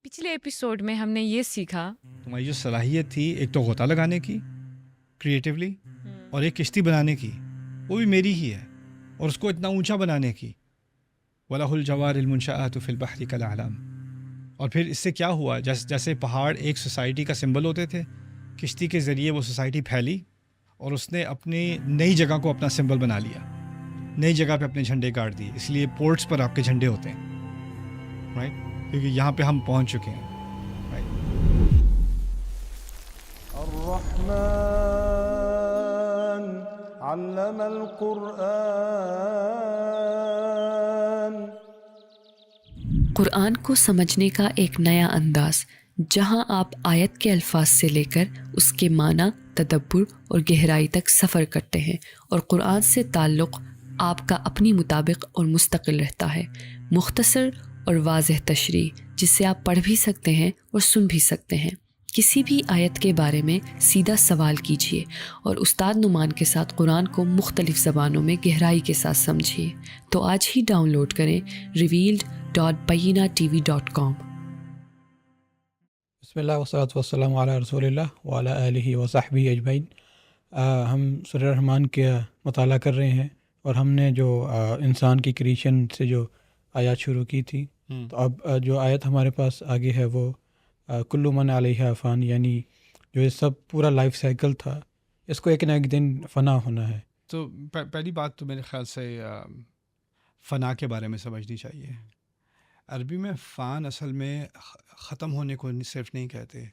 پچھلے ایپیسوڈ میں ہم نے یہ سیکھا تمہاری جو صلاحیت تھی ایک تو غوطہ لگانے کی کریٹیولی اور ایک کشتی بنانے کی، وہ بھی میری ہی ہے، اور اس کو اتنا اونچا بنانے کی، وَلَهُ الْجَوَارِ الْمُنْشَآتُ فِي الْبَحْرِ كَالْأَعْلَامِ۔ اور پھر اس سے کیا ہوا، جیسے پہاڑ ایک سوسائٹی کا سمبل ہوتے تھے، کشتی کے ذریعے وہ سوسائٹی پھیلی اور اس نے اپنی نئی جگہ کو اپنا سمبل بنا لیا، نئی جگہ پہ اپنے جھنڈے گاڑ دیے۔ اس لیے پورٹس پر آپ کے جھنڈے ہوتے ہیں، رائٹ، کیونکہ یہاں پہ ہم پہنچ چکے ہیں، رائٹ۔ الرحمن علم القرآن۔ قرآن کو سمجھنے کا ایک نیا انداز، جہاں آپ آیت کے الفاظ سے لے کر اس کے معنی، تدبر اور گہرائی تک سفر کرتے ہیں، اور قرآن سے تعلق آپ کا اپنی مطابق اور مستقل رہتا ہے۔ مختصر اور واضح تشریح جسے آپ پڑھ بھی سکتے ہیں اور سن بھی سکتے ہیں۔ کسی بھی آیت کے بارے میں سیدھا سوال کیجیے اور استاد نعمان کے ساتھ قرآن کو مختلف زبانوں میں گہرائی کے ساتھ سمجھیے۔ تو آج ہی ڈاؤن لوڈ کریں revealed.bayinatv.com۔ بسم اللہ والصلاۃ والسلام علی رسول اللہ وعلی آلہ وصحبہ اجمعین۔ ہم سورہ رحمان کا مطالعہ کر رہے ہیں، اور ہم نے جو انسان کی کریشن سے جو آیات شروع کی تھی، تو اب جو آیت ہمارے پاس آگے ہے وہ کل من علیہا فان، یعنی جو یہ سب پورا لائف سائیکل تھا، اس کو ایک نہ ایک دن فنا ہونا ہے۔ تو پہلی بات تو میرے خیال سے فنا کے بارے میں سمجھنی چاہیے۔ عربی میں فان اصل میں ختم ہونے کو صرف نہیں کہتے۔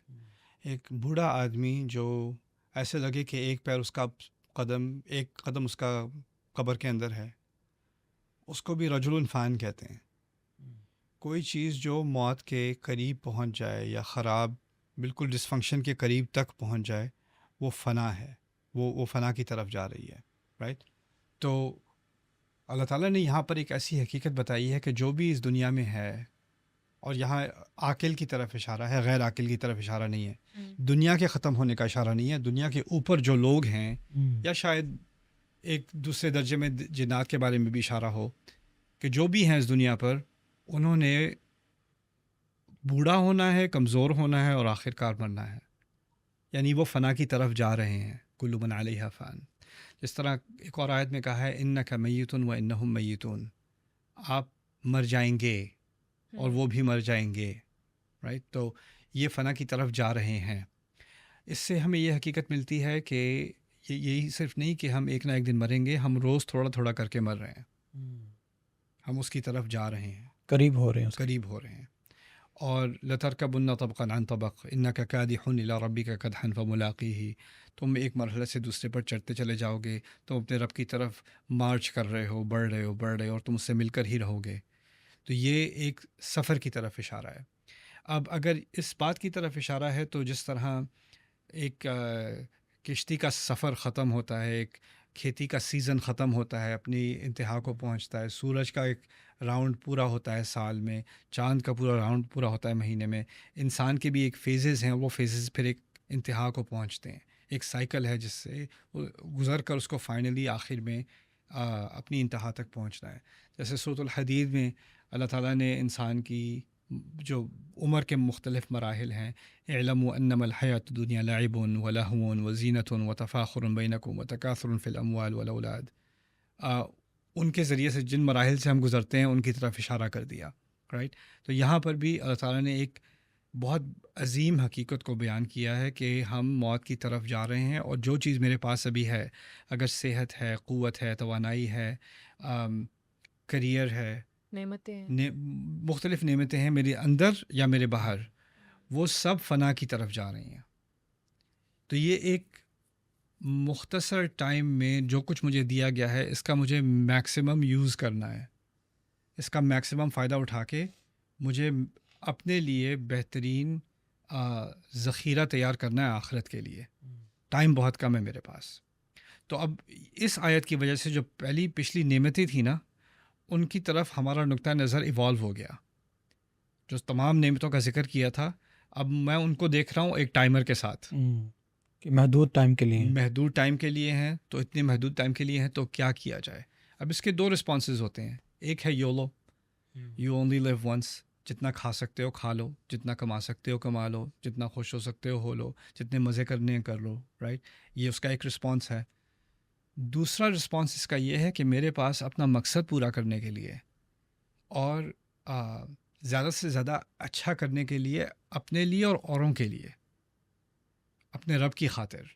ایک بوڑھا آدمی جو ایسے لگے کہ ایک پیر اس کا ایک قدم اس کا قبر کے اندر ہے، اس کو بھی رجل فان کہتے ہیں۔ کوئی چیز جو موت کے قریب پہنچ جائے یا خراب، بالکل ڈسفنکشن کے قریب تک پہنچ جائے، وہ فنا ہے، وہ فنا کی طرف جا رہی ہے، رائٹ۔ تو اللہ تعالیٰ نے یہاں پر ایک ایسی حقیقت بتائی ہے کہ جو بھی اس دنیا میں ہے، اور یہاں عاقل کی طرف اشارہ ہے، غیر عاقل کی طرف اشارہ نہیں ہے، دنیا کے ختم ہونے کا اشارہ نہیں ہے، دنیا کے اوپر جو لوگ ہیں، یا شاید ایک دوسرے درجے میں جنات کے بارے میں بھی اشارہ ہو، کہ جو بھی ہیں اس دنیا پر، انہوں نے بوڑھا ہونا ہے، کمزور ہونا ہے، اور آخر کار مرنا ہے، یعنی وہ فنا کی طرف جا رہے ہیں۔ کل من علیہا فان، جس طرح ایک اور آیت میں کہا ہے انک میت و انہم میتون، آپ مر جائیں گے اور وہ بھی مر جائیں گے، رائٹ۔ تو یہ فنا کی طرف جا رہے ہیں۔ اس سے ہمیں یہ حقیقت ملتی ہے کہ یہی صرف نہیں کہ ہم ایک نہ ایک دن مریں گے، ہم روز تھوڑا تھوڑا کر کے مر رہے ہیں، ہم اس کی طرف جا رہے ہیں، قریب ہو رہے ہیں، قریب ہو رہے ہیں۔ اور لَتَرْكَبُنَّ طَبْقًا عَنْ طَبَقٍ إِنَّكَ كَادِحٌ إِلَىٰ رَبِّكَ كَدْحًا فَمُلَاقِيهِ، تم ایک مرحلے سے دوسرے پر چڑھتے چلے جاؤ گے، تم اپنے رب کی طرف مارچ کر رہے ہو، بڑھ رہے ہو، اور تم اس سے مل کر ہی رہو گے۔ تو یہ ایک سفر کی طرف اشارہ ہے۔ اب اگر اس بات کی طرف اشارہ ہے تو جس طرح ایک کشتی کا سفر ختم ہوتا ہے، ایک کھیتی کا سیزن ختم ہوتا ہے، اپنی انتہا کو پہنچتا ہے، سورج کا ایک راؤنڈ پورا ہوتا ہے سال میں، چاند کا پورا راؤنڈ پورا ہوتا ہے مہینے میں، انسان کے بھی ایک فیزز ہیں، وہ فیزز پھر ایک انتہا کو پہنچتے ہیں، ایک سائیکل ہے جس سے وہ گزر کر اس کو فائنلی آخر میں اپنی انتہا تک پہنچنا ہے۔ جیسے سورۃ الحدید میں اللہ تعالیٰ نے انسان کی جو عمر کے مختلف مراحل ہیں، اعلموا انما الحیاۃ الدنیا لعب ولہو وزینۃ وتفاخر بینکم وتکاثر فی الاموال والاولاد، ان کے ذریعے سے جن مراحل سے ہم گزرتے ہیں ان کی طرف اشارہ کر دیا، رائٹ۔ تو یہاں پر بھی اللہ تعالیٰ نے ایک بہت عظیم حقیقت کو بیان کیا ہے کہ ہم موت کی طرف جا رہے ہیں، اور جو چیز میرے پاس ابھی ہے، اگر صحت ہے، قوت ہے، توانائی ہے، کریئر ہے، نعمتیں مختلف نعمتیں ہیں میرے اندر یا میرے باہر، وہ سب فنا کی طرف جا رہی ہیں۔ تو یہ ایک مختصر ٹائم میں جو کچھ مجھے دیا گیا ہے، اس کا مجھے میکسیمم یوز کرنا ہے، اس کا میکسیمم فائدہ اٹھا کے مجھے اپنے لیے بہترین ذخیرہ تیار کرنا ہے آخرت کے لیے۔ ٹائم بہت کم ہے میرے پاس۔ تو اب اس آیت کی وجہ سے جو پچھلی نعمتیں تھیں نا، ان کی طرف ہمارا نقطہ نظر ایوالو ہو گیا۔ جو تمام نعمتوں کا ذکر کیا تھا، اب میں ان کو دیکھ رہا ہوں ایک ٹائمر کے ساتھ، کہ محدود ٹائم کے لیے، محدود ٹائم کے لیے ہیں، تو اتنے محدود ٹائم کے لیے ہیں تو کیا کیا جائے۔ اب اس کے دو رسپانسز ہوتے ہیں، ایک ہے YOLO, you only live once, جتنا کھا سکتے ہو کھا لو، جتنا کما سکتے ہو کما لو، جتنا خوش ہو سکتے ہو لو، جتنے مزے کرنے ہیں کر لو، رائٹ. یہ اس کا ایک رسپانس ہے. دوسرا رسپانس اس کا یہ ہے کہ میرے پاس اپنا مقصد پورا کرنے کے لیے اور زیادہ سے زیادہ اچھا کرنے کے لیے اپنے لیے اور اوروں کے لیے، اپنے رب کی خاطر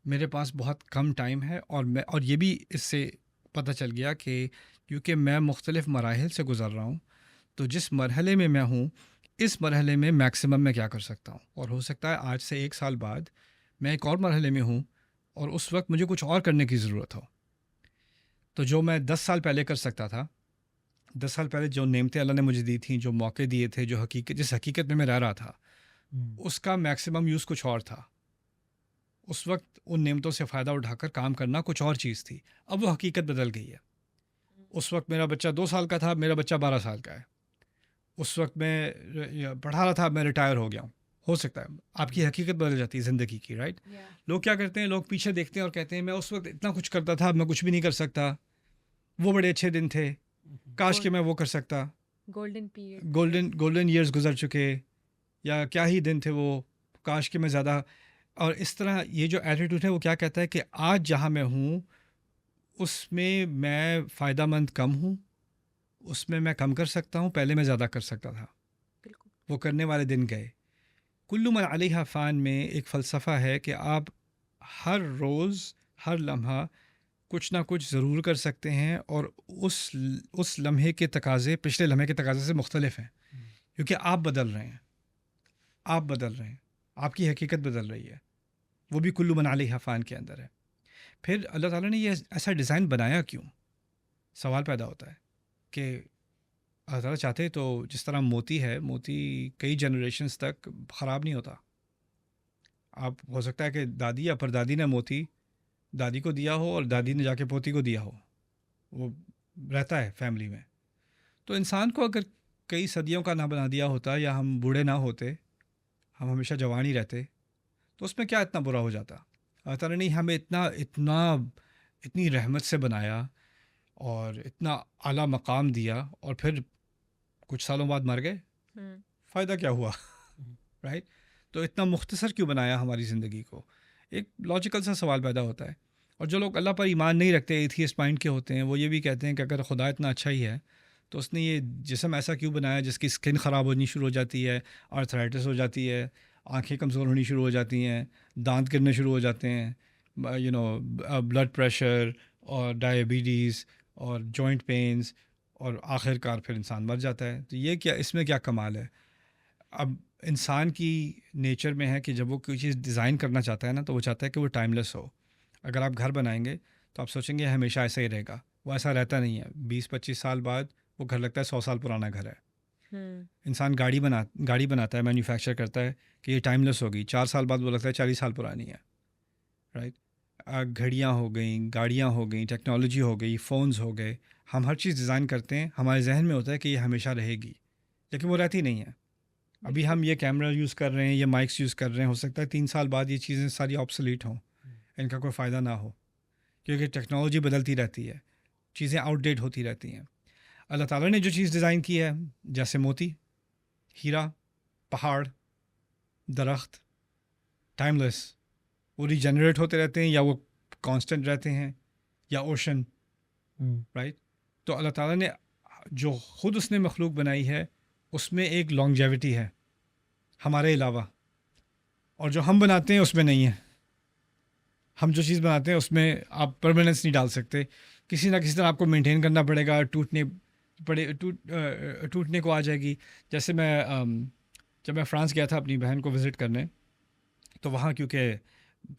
میرے پاس بہت کم ٹائم ہے. اور یہ بھی اس سے پتہ چل گیا کہ کیونکہ میں مختلف مراحل سے گزر رہا ہوں، تو جس مرحلے میں میں ہوں اس مرحلے میں میکسیمم میں کیا کر سکتا ہوں. اور ہو سکتا ہے آج سے 1 سال بعد میں ایک اور مرحلے میں ہوں اور اس وقت مجھے کچھ اور کرنے کی ضرورت ہو. تو جو میں 10 سال پہلے کر سکتا تھا، 10 سال پہلے جو نعمتیں اللہ نے مجھے دی تھیں، جو موقع دیے تھے، جو جس حقیقت میں رہ رہا تھا، اس کا میکسیمم یوز کچھ اور تھا. اس وقت ان نعمتوں سے فائدہ اٹھا کر کام کرنا کچھ اور چیز تھی. اب وہ حقیقت بدل گئی ہے. اس وقت میرا بچہ 2 سال کا تھا، میرا بچہ 12 سال کا ہے. اس وقت میں پڑھا رہا تھا، میں ریٹائر ہو گیا ہوں. ہو سکتا ہے آپ کی حقیقت بدل جاتی ہے زندگی کی، رائٹ. لوگ کیا کرتے ہیں، لوگ پیچھے دیکھتے ہیں اور کہتے ہیں میں اس وقت اتنا کچھ کرتا تھا، اب میں کچھ بھی نہیں کر سکتا. وہ بڑے اچھے دن تھے، کاش کہ میں وہ کر سکتا. گولڈن پیریڈ، گولڈن ایئرز گزر چکے، یا کیا ہی دن تھے وہ، کاش کہ میں زیادہ. اور اس طرح یہ جو ایٹیٹیوڈ ہے وہ کیا کہتا ہے کہ آج جہاں میں ہوں اس میں فائدہ مند کم ہوں، اس میں کم کر سکتا ہوں، پہلے میں زیادہ کر سکتا تھا. بالکل وہ کرنے والے دن گئے. کل من علیہا فان میں ایک فلسفہ ہے کہ آپ ہر روز ہر لمحہ کچھ نہ کچھ ضرور کر سکتے ہیں، اور اس لمحے کے تقاضے پچھلے لمحے کے تقاضے سے مختلف ہیں، کیونکہ آپ بدل رہے ہیں، آپ بدل رہے ہیں، آپ کی حقیقت بدل رہی ہے. وہ بھی کل من علیہا فان کے اندر ہے. پھر اللہ تعالیٰ نے یہ ایسا ڈیزائن بنایا کیوں؟ سوال پیدا ہوتا ہے کہ اللہ تعالیٰ چاہتے تو جس طرح موتی ہے، موتی کئی جنریشنز تک خراب نہیں ہوتا. آپ ہو سکتا ہے کہ دادی یا پردادی نے موتی دادی کو دیا ہو اور دادی نے جا کے پوتی کو دیا ہو، وہ رہتا ہے فیملی میں. تو انسان کو اگر کئی صدیوں کا نہ بنا دیا ہوتا، یا ہم بوڑھے نہ ہوتے، ہم ہمیشہ جوان ہی رہتے، تو اس میں کیا اتنا برا ہو جاتا. اللہ تعالیٰ نے ہمیں اتنی رحمت سے بنایا اور اتنا اعلیٰ مقام دیا، اور پھر کچھ سالوں بعد مر گئے. فائدہ کیا ہوا؟ رائٹ. تو اتنا مختصر کیوں بنایا ہماری زندگی کو؟ ایک لاجیکل سا سوال پیدا ہوتا ہے. اور جو لوگ اللہ پر ایمان نہیں رکھتے، ایتھیسٹ مائنڈ کے ہوتے ہیں، وہ یہ بھی کہتے ہیں کہ اگر خدا اتنا اچھا ہی ہے تو اس نے یہ جسم ایسا کیوں بنایا جس کی اسکن خراب ہونی شروع ہو جاتی ہے، آرتھرائٹس ہو جاتی ہے، آنکھیں کمزور ہونی شروع ہو جاتی ہیں، دانت گرنے شروع ہو جاتے ہیں، بلڈ پریشر اور ڈائبٹیز اور جوائنٹ پینز، اور آخر کار پھر انسان مر جاتا ہے. تو یہ کیا، اس میں کیا کمال ہے؟ اب انسان کی نیچر میں ہے کہ جب وہ کوئی چیز ڈیزائن کرنا چاہتا ہے نا، تو وہ چاہتا ہے کہ وہ ٹائم لیس ہو. اگر آپ گھر بنائیں گے تو آپ سوچیں گے ہمیشہ ایسا ہی رہے گا. وہ ایسا رہتا نہیں ہے. 20-25 سال بعد وہ گھر لگتا ہے 100 سال پرانا گھر ہے. انسان گاڑی بناتا ہے، مینوفیکچر کرتا ہے کہ یہ ٹائم لیس ہوگی، 4 سال بعد وہ لگتا ہے 40 سال پرانی ہے. رائٹ. گھڑیاں ہو گئیں، گاڑیاں ہو گئیں، ٹیکنالوجی ہو گئی، فونز ہو گئے. ہم ہر چیز ڈیزائن کرتے ہیں، ہمارے ذہن میں ہوتا ہے کہ یہ ہمیشہ رہے گی، لیکن وہ رہتی نہیں ہے. ابھی ہم یہ کیمرہ یوز کر رہے ہیں، یہ مائکس یوز کر رہے ہیں، ہو سکتا ہے 3 سال بعد یہ چیزیں ساری آبسلیٹ ہوں، ان کا کوئی فائدہ نہ ہو، کیونکہ ٹیکنالوجی بدلتی رہتی ہے، چیزیں آؤٹ ڈیٹ ہوتی رہتی ہیں. اللہ تعالیٰ نے جو چیز ڈیزائن کی ہے، جیسے موتی، ہیرا، پہاڑ، درخت، ٹائم لیس، وہ ریجنریٹ ہوتے رہتے ہیں، یا وہ کانسٹنٹ رہتے ہیں، یا اوشن. رائٹ. تو اللہ تعالیٰ نے جو خود اس نے مخلوق بنائی ہے اس میں ایک لانگجیوٹی ہے ہمارے علاوہ، اور جو ہم بناتے ہیں اس میں نہیں ہے. ہم جو چیز بناتے ہیں اس میں آپ پرماننس نہیں ڈال سکتے، کسی نہ کسی طرح آپ کو مینٹین کرنا پڑے گا، ٹوٹنے کو آ جائے گی. جیسے جب میں فرانس گیا تھا اپنی بہن کو وزٹ کرنے، تو وہاں کیونکہ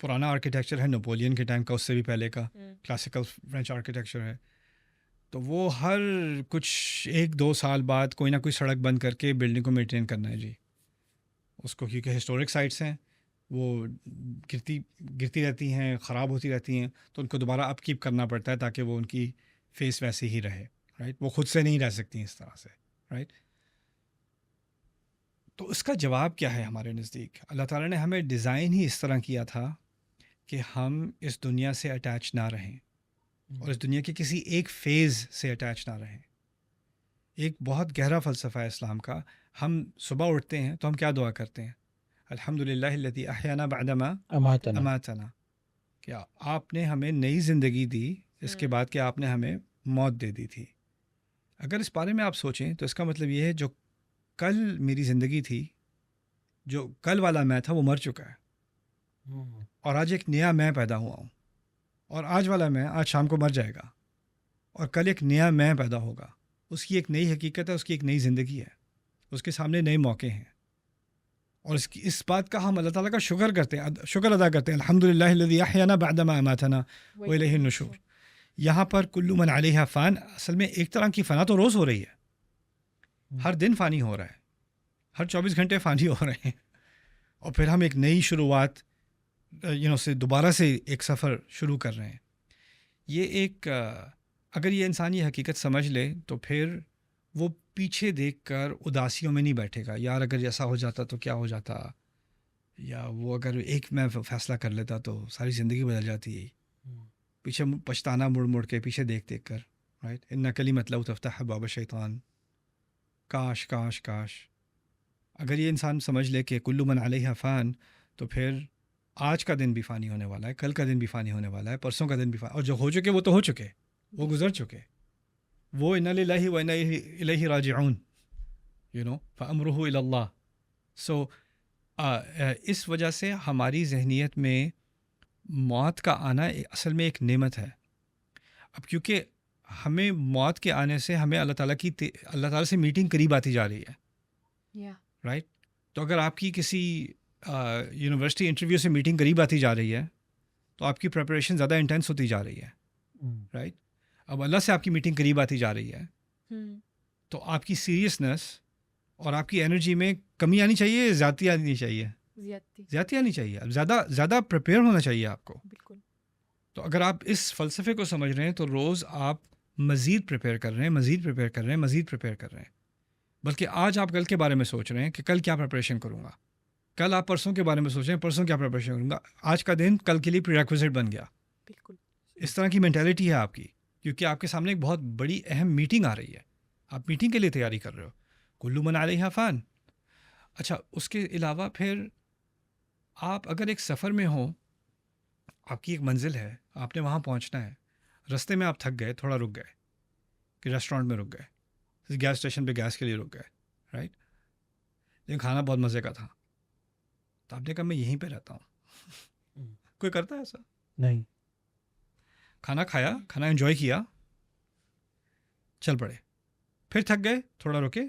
پرانا آرکیٹیکچر ہے، نپولین کے ٹائم کا، اس سے بھی پہلے کا کلاسیکل فرینچ آرکیٹیکچر ہے، تو وہ ہر کچھ 1-2 سال بعد کوئی نہ کوئی سڑک بند کر کے بلڈنگ کو مینٹین کرنا ہے جی اس کو، کیونکہ ہسٹورک سائٹس ہیں، وہ گرتی رہتی ہیں، خراب ہوتی رہتی ہیں، تو ان کو دوبارہ اپ کیپ کرنا پڑتا ہے تاکہ وہ ان کی فیس ویسی ہی رہے. رائٹ. وہ خود سے نہیں رہ سکتی اس طرح سے. رائٹ. تو اس کا جواب کیا ہے ہمارے نزدیک؟ اللہ تعالیٰ نے ہمیں ڈیزائن ہی اس طرح کیا تھا کہ ہم اس دنیا سے اٹیچ نہ رہیں، اور اس دنیا کے کسی ایک فیز سے اٹیچ نہ رہیں. ایک بہت گہرا فلسفہ ہے اسلام کا. ہم صبح اٹھتے ہیں تو ہم کیا دعا کرتے ہیں؟ الحمدللہ الذی احیانا بعدما اماتنا. اماتنا. کیا آپ نے ہمیں نئی زندگی دی اس کے بعد کہ آپ نے ہمیں موت دے دی تھی. اگر اس بارے میں آپ سوچیں تو اس کا مطلب یہ ہے جو کل میری زندگی تھی، جو کل والا میں تھا وہ مر چکا ہے، اور آج ایک نیا میں پیدا ہوا ہوں، اور آج والا میں آج شام کو مر جائے گا، اور کل ایک نیا میں پیدا ہوگا. اس کی ایک نئی حقیقت ہے، اس کی ایک نئی زندگی ہے، اس کے سامنے نئے موقع ہیں. اور اس بات کا ہم اللہ تعالیٰ کا شکر کرتے ہیں، شکر ادا کرتے ہیں. الحمدللہ الذی احیانا بعدما اماتنا والیہ النشور. یہاں پر کل من علیہا فان، اصل میں ایک طرح کی فنا تو روز ہو رہی ہے، ہر دن فانی ہو رہا ہے، ہر 24 گھنٹے فانی ہو رہے ہیں، اور پھر ہم ایک نئی شروعات سے دوبارہ سے ایک سفر شروع کر رہے ہیں. یہ ایک اگر یہ انسان یہ حقیقت سمجھ لے تو پھر وہ پیچھے دیکھ کر اداسیوں میں نہیں بیٹھے گا، یار اگر ایسا ہو جاتا تو کیا ہو جاتا، یا وہ اگر ایک میں فیصلہ کر لیتا تو ساری زندگی بدل جاتی ہے. پیچھے پچھتانا مڑ مڑ کے، پیچھے دیکھ دیکھ کر، رائٹ. ان کلمۃ لو تفتح باب الشیطان. کاش کاش کاش اگر یہ انسان سمجھ لے کہ کل من علیہا فان، تو پھر آج کا دن بھی فانی ہونے والا ہے، کل کا دن بھی فانی ہونے والا ہے، پرسوں کا دن بھی فانی، اور جو ہو چکے وہ تو ہو چکے، وہ گزر چکے. وہ انا للہ و انا الیہ راجعون، فامرہ الی اللہ. سو اس وجہ سے ہماری ذہنیت میں موت کا آنا اصل میں ایک نعمت ہے. اب کیونکہ ہمیں موت کے آنے سے ہمیں اللہ تعالیٰ سے میٹنگ قریب آتی جا رہی ہے، رائٹ. تو اگر آپ کی کسی یونیورسٹی انٹرویو سے میٹنگ قریب آتی جا رہی ہے تو آپ کی پریپریشن زیادہ انٹینس ہوتی جا رہی ہے، رائٹ. اب اللہ سے آپ کی میٹنگ قریب آتی جا رہی ہے تو آپ کی سیریسنس اور آپ کی انرجی میں کمی آنی چاہیے، زیادتی آنی چاہیے، زیادتی آنی چاہیے. اب زیادہ پریپیئر ہونا چاہیے آپ کو. بالکل. تو اگر آپ اس فلسفے کو سمجھ رہے ہیں تو روز آپ مزید پریپیئر کر رہے ہیں، مزید پریپیئر کر رہے ہیں، مزید پریپیئر کر رہے ہیں. بلکہ آج آپ کل کے بارے میں سوچ رہے ہیں کہ کل کیا پریپریشن کروں گا، کل آپ پرسوں کے بارے میں سوچ رہے ہیں پرسوں کیا پریپریشن کروں گا. آج کا دن کل کے لیے پری ریکویزٹ بن گیا. بالکل اس طرح کی مینٹیلٹی ہے آپ کی، کیونکہ آپ کے سامنے ایک بہت بڑی اہم میٹنگ آ رہی ہے، آپ میٹنگ کے لیے تیاری کر رہے ہو. کل من علیہا فان. اچھا، اس کے علاوہ پھر آپ اگر ایک سفر میں ہوں، آپ کی ایک منزل ہے، آپ نے وہاں پہنچنا ہے، رستے میں آپ تھک گئے، تھوڑا رک گئے، کہ ریسٹورینٹ میں رک گئے، گیس اسٹیشن پہ گیس کے لیے رک گئے، رائٹ. لیکن کھانا بہت مزے کا تھا، تو آپ نے کہا میں یہیں پہ رہتا ہوں. کوئی کرتا ہے ایسا؟ نہیں. کھانا کھایا، کھانا انجوائے کیا، چل پڑے. پھر تھک گئے، تھوڑا رکے،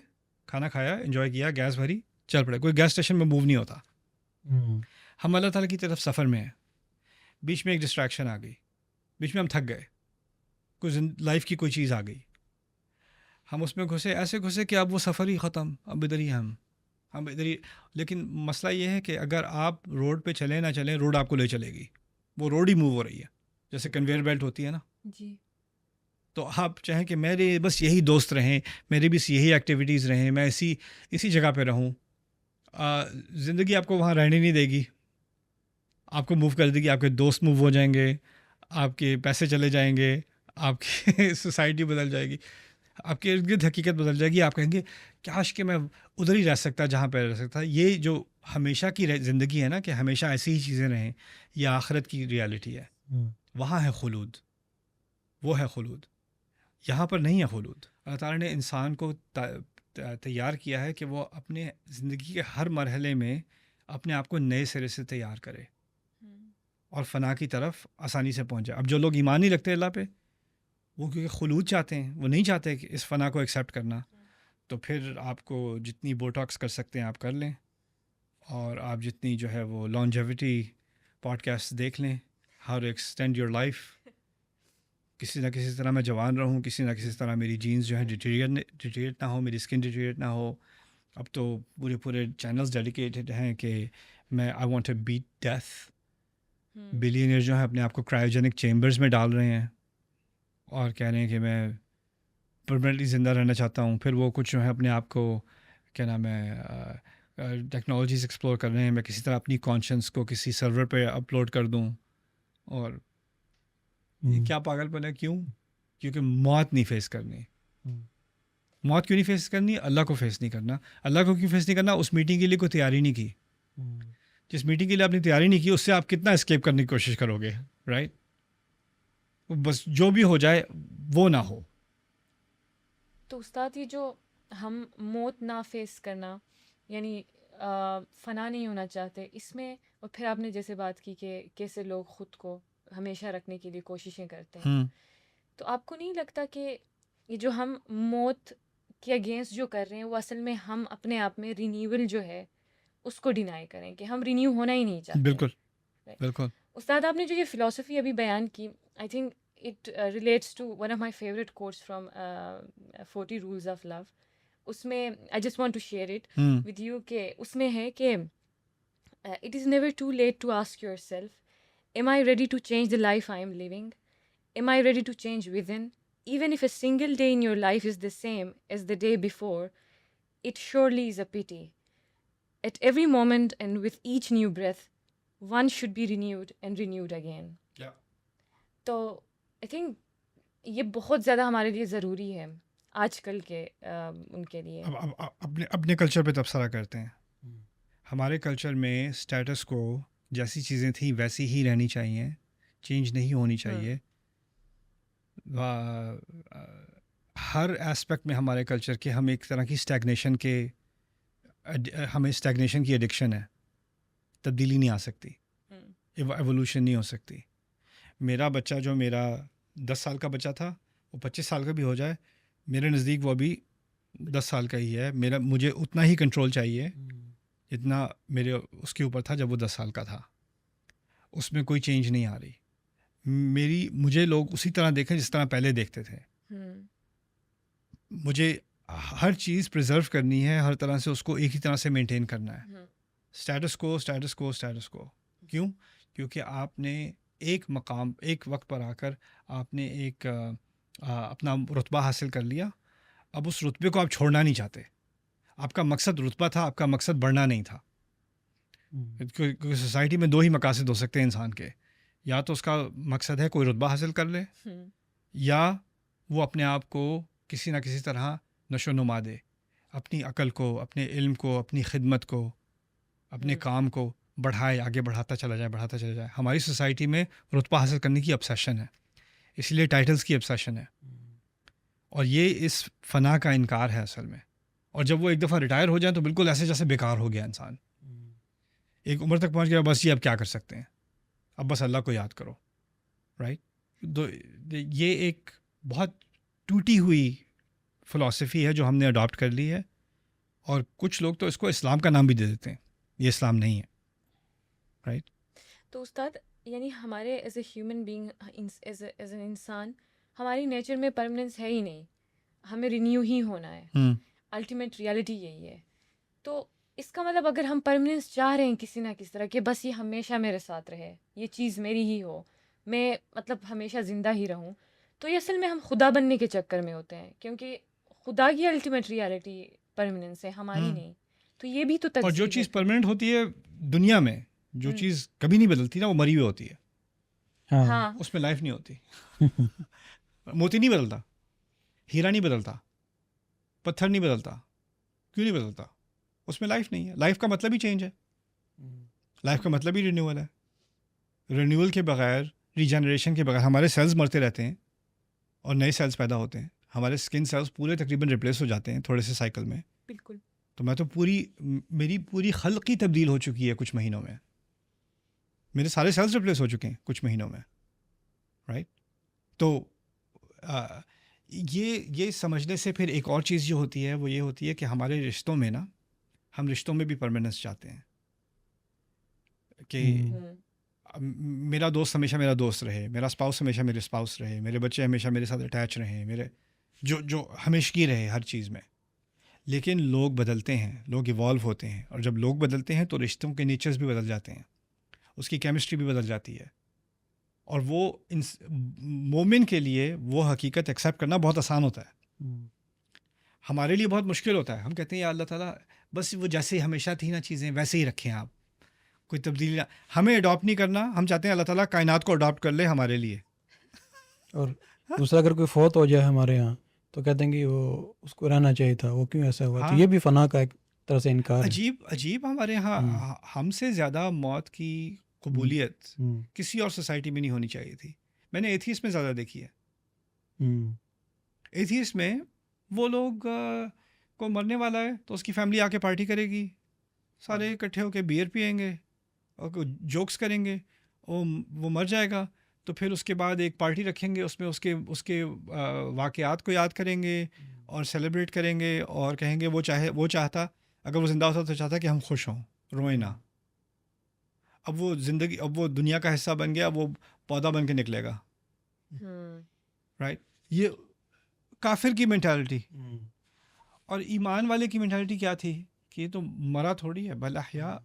کھانا کھایا، انجوائے کیا، گیس بھری، چل پڑے. کوئی گیس اسٹیشن میں موو نہیں ہوتا. ہم اللہ تعالیٰ کی طرف سفر میں ہیں، بیچ میں ایک ڈسٹریکشن آ گئی، بیچ میں ہم تھک گئے، کوئی لائف کی کوئی چیز آ گئی، ہم اس میں گھسے، ایسے گھسے کہ اب وہ سفر ہی ختم، اب ادھر ہی ہم ادھر ہی. لیکن مسئلہ یہ ہے کہ اگر آپ روڈ پہ چلیں نہ چلیں، روڈ آپ کو لے چلے گی، وہ روڈ ہی موو ہو رہی ہے، جیسے کنویئر بیلٹ ہوتی ہے نا. جی. تو آپ چاہیں کہ میرے بس یہی دوست رہیں، میری بس یہی ایکٹیویٹیز رہیں، میں اسی جگہ پہ رہوں، زندگی آپ کو وہاں رہنے نہیں دے گی، آپ کو موو کر دے گی. آپ کے دوست موو ہو جائیں گے، آپ کے پیسے چلے جائیں گے، آپ کی سوسائٹی بدل جائے گی، آپ کے ارد گرد حقیقت بدل جائے گی. آپ کہیں گے کاش کہ میں ادھر ہی رہ سکتا جہاں پہ رہ سکتا. یہ جو ہمیشہ کی زندگی ہے نا، کہ ہمیشہ ایسی ہی چیزیں رہیں، یہ آخرت کی ریالٹی ہے. وہاں ہے خلود، وہ ہے خلود. یہاں پر نہیں ہے خلود. اللہ تعالیٰ نے انسان کو تیار کیا ہے کہ وہ اپنے زندگی کے ہر مرحلے میں اپنے آپ کو نئے سرے سے تیار کرے اور فنا کی طرف آسانی سے پہنچ جائے. اب جو لوگ ایمان نہیں رکھتے اللہ پہ، وہ کیونکہ خلود چاہتے ہیں، وہ نہیں چاہتے کہ اس فنا کو ایکسیپٹ کرنا، تو پھر آپ کو جتنی بوٹاکس کر سکتے ہیں آپ کر لیں، اور آپ جتنی جو ہے وہ لانجیوٹی پوڈ کاسٹ دیکھ لیں، how to extend your life. کسی نہ کسی طرح میں جوان رہوں، کسی نہ کسی طرح میری جینز جو ہے ڈیٹیریٹ نہ ہو، میری اسکن ڈیٹیریٹ نہ ہو. اب تو پورے چینلز ڈیڈیکیٹڈ ہیں کہ میں I want to beat death. Billionaire جو ہے اپنے آپ کو کرائیوجینک چیمبرز میں ڈال رہے ہیں اور کہہ رہے ہیں کہ میں پرماننٹلی زندہ رہنا چاہتا ہوں. پھر وہ کچھ جو ہے اپنے آپ کو کیا نام ہے ٹیکنالوجیز ایکسپلور کر رہے ہیں، میں کسی طرح اپنی کانشنس کو کسی سرور پہ اپلوڈ کر دوں. اور یہ کیا پاگل پن ہے؟ کیوں؟ کیونکہ موت نہیں فیس کرنی. موت کیوں نہیں فیس کرنی؟ اللہ کو فیس نہیں کرنا. اللہ کو کیوں فیس نہیں کرنا؟ اس میٹنگ کے لیے کوئی تیاری نہیں کی. جس میٹنگ کے لیے آپ نے تیاری نہیں کی اس سے آپ کتنا اسکیپ کرنے کی کوشش کرو گے؟ رائٹ. بس جو بھی ہو جائے وہ نہ ہو. تو استاد یہ جو ہم موت نہ فیس کرنا یعنی فنا نہیں ہونا چاہتے اس میں، اور پھر آپ نے جیسے بات کی کہ کیسے لوگ خود کو ہمیشہ رکھنے کے لیے کوششیں کرتے ہیں، تو آپ کو نہیں لگتا کہ یہ جو ہم موت کے اگینسٹ جو کر رہے ہیں وہ اصل میں ہم اپنے آپ میں رینیول جو ہے اس کو ڈینائی کریں کہ ہم رینیو ہونا ہی نہیں چاہتے؟ بالکل بالکل. استاد آپ نے جو یہ فلاسفی ابھی بیان کی، I think it relates to one of my favourite quotes from 40 rules of love. اس میں I just want to share it with you کہ اس میں ہے کہ it is never too late to ask yourself am I ready to change the life I am living, am I ready to change within, even if a single day in your life is the same as the day before, it surely is a pity. At every moment and with each new breath, one should be renewed and renewed again. Yeah. تو I think یہ بہت زیادہ ہمارے لیے ضروری ہے آج کل کے ان کے لیے. اپنے کلچر پہ تبصرہ کرتے ہیں. ہمارے کلچر میں اسٹیٹس کو جیسی چیزیں تھیں ویسی ہی رہنی چاہیے، چینج نہیں ہونی چاہیے. ہر ایسپیکٹ میں ہمارے کلچر کے ہم ایک طرح کی ہمیں اسٹیگنیشن کی ایڈکشن ہے. تبدیلی نہیں آ سکتی، ایوولوشن نہیں ہو سکتی. میرا بچہ جو میرا 10 سال کا بچہ تھا وہ 25 سال کا بھی ہو جائے، میرے نزدیک وہ ابھی 10 سال کا ہی ہے. مجھے اتنا ہی کنٹرول چاہیے جتنا میرے اس کے اوپر تھا جب وہ 10 سال کا تھا. اس میں کوئی چینج نہیں آ رہی. مجھے لوگ اسی طرح دیکھیں جس طرح پہلے دیکھتے تھے. مجھے ہر چیز پریزرو کرنی ہے، ہر طرح سے اس کو ایک ہی طرح سے مینٹین کرنا ہے. اسٹیٹس کو کیوں؟ کیونکہ آپ نے ایک مقام ایک وقت پر آ کر آپ نے ایک اپنا رتبہ حاصل کر لیا. اب اس رتبے کو آپ چھوڑنا نہیں چاہتے. آپ کا مقصد رتبہ تھا، آپ کا مقصد بڑھنا نہیں تھا. کیونکہ سوسائٹی میں 2 ہی مقاصد ہو سکتے ہیں انسان کے، یا تو اس کا مقصد ہے کوئی رتبہ حاصل کر لے، یا وہ اپنے آپ کو کسی نہ کسی طرح نشو و نما دے، اپنی عقل کو، اپنے علم کو، اپنی خدمت کو، اپنے کام کو بڑھائے، آگے بڑھاتا چلا جائے. ہماری سوسائٹی میں رتبہ حاصل کرنے کی obsession ہے، اس لیے ٹائٹلز کی obsession ہے، اور یہ اس فنا کا انکار ہے اصل میں. اور جب وہ ایک دفعہ ریٹائر ہو جائیں تو بالکل ایسے جیسے بیکار ہو گیا انسان. ایک عمر تک پہنچ گیا، بس یہ اب کیا کر سکتے ہیں، اب بس اللہ کو یاد کرو. رائٹ. تو یہ ایک بہت ٹوٹی ہوئی فلاسفی ہے جو ہم نے اڈاپٹ کر لی ہے، اور کچھ لوگ تو اس کو اسلام کا نام بھی دے دیتے ہیں. یہ اسلام نہیں ہے. رائٹ. تو استاد یعنی ہمارے as a human being, as an انسان، ہماری نیچر میں پرماننس ہے ہی نہیں، ہمیں رینیو ہی ہونا ہے. الٹیمیٹ ریالٹی یہی ہے. تو اس کا مطلب اگر ہم پرماننس چاہ رہے ہیں کسی نہ کسی طرح کہ بس یہ ہمیشہ میرے ساتھ رہے، یہ چیز میری ہی ہو، میں مطلب ہمیشہ زندہ ہی رہوں، تو یہ اصل میں ہم خدا بننے کے چکر میں ہوتے ہیں، کیونکہ خدا کی الٹیمیٹ ریالٹی پرماننس ہے، ہماری نہیں. تو یہ بھی تو اور جو چیز پرماننٹ ہوتی ہے دنیا میں، جو چیز کبھی نہیں بدلتی نا، وہ مری ہوئی ہوتی ہے. ہاں، اس میں لائف نہیں ہوتی. موتی نہیں بدلتا، ہیرا نہیں بدلتا، پتھر نہیں بدلتا. کیوں نہیں بدلتا؟ اس میں لائف نہیں ہے. لائف کا مطلب ہی چینج ہے، لائف کا مطلب ہی رینیول ہے. رینیول کے بغیر، ریجنریشن کے بغیر ہمارے سیلز مرتے رہتے ہیں اور نئے سیلز پیدا ہوتے ہیں. ہمارے اسکن سیلز پورے تقریباً ریپلیس ہو جاتے ہیں تھوڑے سے سائیکل میں. بالکل. تو میں تو میری پوری خلق ہی تبدیل ہو چکی ہے کچھ مہینوں میں. میرے سارے سیلز ریپلیس ہو چکے ہیں کچھ مہینوں میں. رائٹ. تو یہ سمجھنے سے پھر ایک اور چیز جو ہوتی ہے وہ یہ ہوتی ہے کہ ہمارے رشتوں میں نا، ہم رشتوں میں بھی پرماننس چاہتے ہیں کہ میرا دوست ہمیشہ میرا دوست رہے، میرا اسپاؤس ہمیشہ میرے اسپاؤس رہے، میرے بچے ہمیشہ میرے ساتھ اٹیچ رہیں، میرے جو ہمیشگی رہے ہر چیز میں. لیکن لوگ بدلتے ہیں، لوگ ایوالو ہوتے ہیں، اور جب لوگ بدلتے ہیں تو رشتوں کے نیچرز بھی بدل جاتے ہیں، اس کی کیمسٹری بھی بدل جاتی ہے. اور وہ مومن کے لیے وہ حقیقت ایکسیپٹ کرنا بہت آسان ہوتا ہے. ہمارے لیے بہت مشکل ہوتا ہے. ہم کہتے ہیں یا اللہ تعالیٰ بس وہ جیسے ہمیشہ تھی نا چیزیں ویسے ہی رکھیں، آپ کوئی تبدیلی نہ. ہمیں اڈاپٹ نہیں کرنا، ہم چاہتے ہیں اللہ تعالیٰ کائنات کو اڈاپٹ کر لے ہمارے لیے. اور دوسرا اگر کوئی فوت ہو جائے ہمارے یہاں تو کہتے ہیں کہ وہ اس کو رہنا چاہیے تھا، وہ کیوں ایسا ہوا؟ تو ہاں یہ بھی فنا کا ایک طرح سے انکار ہے۔ عجیب ہمارے یہاں ہم سے زیادہ موت کی قبولیت کسی اور سوسائٹی میں نہیں ہونی چاہیے تھی. میں نے ایتھیسٹ میں زیادہ دیکھی ہے. ایتھیسٹ میں وہ لوگ کو مرنے والا ہے تو اس کی فیملی آ کے پارٹی کرے گی، سارے اکٹھے ہو کے بیئر پئیں گے اور جوکس کریں گے، وہ مر جائے گا تو پھر اس کے بعد ایک پارٹی رکھیں گے، اس میں اس کے واقعات کو یاد کریں گے اور سیلیبریٹ کریں گے اور کہیں گے وہ چاہتا اگر وہ زندہ ہوتا تو چاہتا کہ ہم خوش ہوں، روئیں نہ. اب وہ دنیا کا حصہ بن گیا، اب وہ پودا بن کے نکلے گا. رائٹ، یہ کافر کی مینٹالٹی. اور ایمان والے کی مینٹالٹی کیا تھی کہ یہ تو مرا تھوڑی ہے، بل احیا،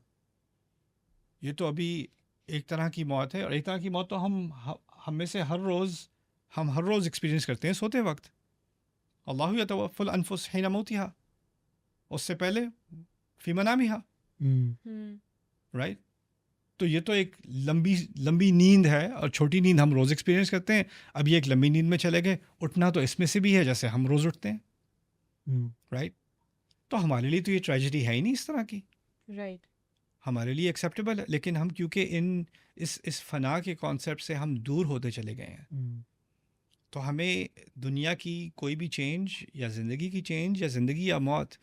یہ تو ابھی ایک طرح کی موت ہے، اور ایک طرح کی موت تو ہم میں سے ہر روز ایکسپیرینس کرتے ہیں سوتے وقت. اللہ یتوفی الانفس حین موتہا، اس سے پہلے فی منامہا. رائٹ، تو یہ تو ایک لمبی نیند ہے، اور چھوٹی نیند ہم روز ایکسپیرینس کرتے ہیں. اب یہ ایک لمبی نیند میں چلے گئے، اٹھنا تو اس میں سے بھی ہے جیسے ہم روز اٹھتے ہیں. رائٹ، تو ہمارے لیے تو یہ ٹریجڈی ہے ہی نہیں اس طرح کی. رائٹ، ہمارے لیے ایکسیپٹیبل ہے، لیکن ہم کیونکہ اس فنا کے کانسیپٹ سے ہم دور ہوتے چلے گئے ہیں، تو ہمیں دنیا کی کوئی بھی چینج یا زندگی کی چینج یا زندگی یا موت،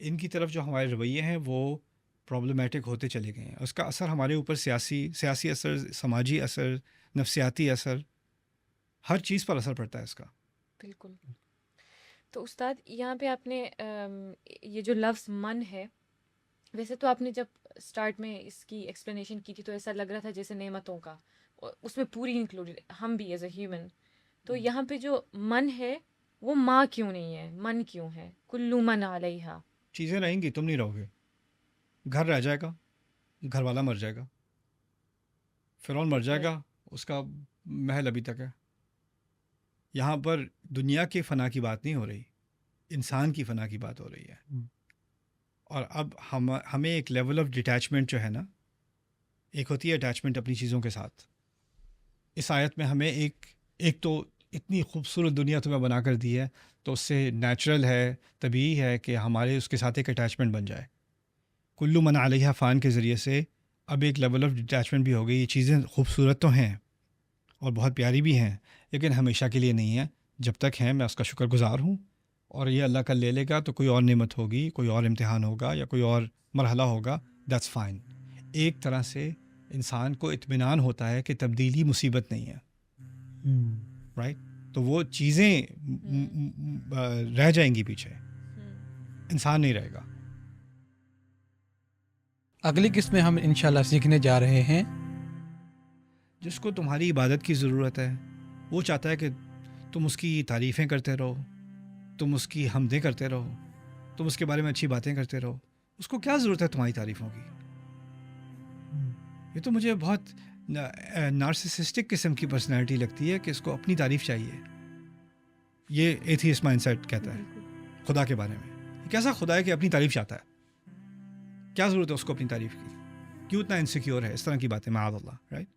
ان کی طرف جو ہمارے رویے ہیں وہ پرابلمیٹک ہوتے چلے گئے ہیں. اس کا اثر ہمارے اوپر سیاسی اثر، سماجی اثر، نفسیاتی اثر، ہر چیز پر اثر پڑتا ہے اس کا. بالکل. تو استاد یہاں پہ آپ نے یہ جو لفظ من ہے، ویسے تو آپ نے جب اسٹارٹ میں اس کی ایکسپلینیشن کی تھی تو ایسا لگ رہا تھا جیسے نعمتوں کا، اس میں پوری انکلوڈیڈ ہم بھی ایز اے ہیومن. تو یہاں پہ جو من ہے وہ ماں کیوں نہیں ہے، من کیوں ہے؟ کلو من علیہا. چیزیں رہیں گی، تم نہیں رہو گے. گھر رہ جائے گا، گھر والا مر جائے گا، فرعون مر جائے گا، اس کا محل ابھی تک ہے. یہاں پر دنیا کے فنا کی بات نہیں ہو رہی، انسان کی فنا کی بات ہو رہی ہے. اور اب ہمیں ایک لیول آف ڈیٹیچمنٹ جو ہے نا، ایک ہوتی ہے اٹیچمنٹ اپنی چیزوں کے ساتھ. اس آیت میں ہمیں ایک تو اتنی خوبصورت دنیا تمہیں بنا کر دی ہے، تو اس سے نیچرل ہے، طبیعی ہے کہ ہمارے اس کے ساتھ ایک اٹیچمنٹ بن جائے. کلو من علیہا فان کے ذریعے سے اب ایک لیول آف ڈیٹیچمنٹ بھی ہو گئی. یہ چیزیں خوبصورت تو ہیں اور بہت پیاری بھی ہیں، لیکن ہمیشہ کے لیے نہیں ہیں. جب تک ہیں میں اس کا شکر گزار ہوں، اور یہ اللہ کا لے لے گا تو کوئی اور نعمت ہوگی، کوئی اور امتحان ہوگا یا کوئی اور مرحلہ ہوگا، دیٹس فائن. ایک طرح سے انسان کو اطمینان ہوتا ہے کہ تبدیلی مصیبت نہیں ہے. رائٹ، تو وہ چیزیں رہ جائیں گی پیچھے، انسان نہیں رہے گا. اگلی قسط میں ہم انشاءاللہ سیکھنے جا رہے ہیں جس کو تمہاری عبادت کی ضرورت ہے، وہ چاہتا ہے کہ تم اس کی تعریفیں کرتے رہو، تم اس کی حمدیں کرتے رہو، تم اس کے بارے میں اچھی باتیں کرتے رہو. اس کو کیا ضرورت ہے تمہاری تعریفوں کی؟ یہ تو مجھے بہت نارسسسٹک قسم کی پرسنالٹی لگتی ہے کہ اس کو اپنی تعریف چاہیے. یہ ایتھیسٹ مائنڈ سیٹ کہتا ہے خدا کے بارے میں. یہ کیسا خدا ہے کہ اپنی تعریف چاہتا ہے؟ کیا ضرورت ہے اس کو اپنی تعریف کی؟ کیوں اتنا انسیکیور ہے؟ اس طرح کی باتیں معاذ اللہ. رائٹ،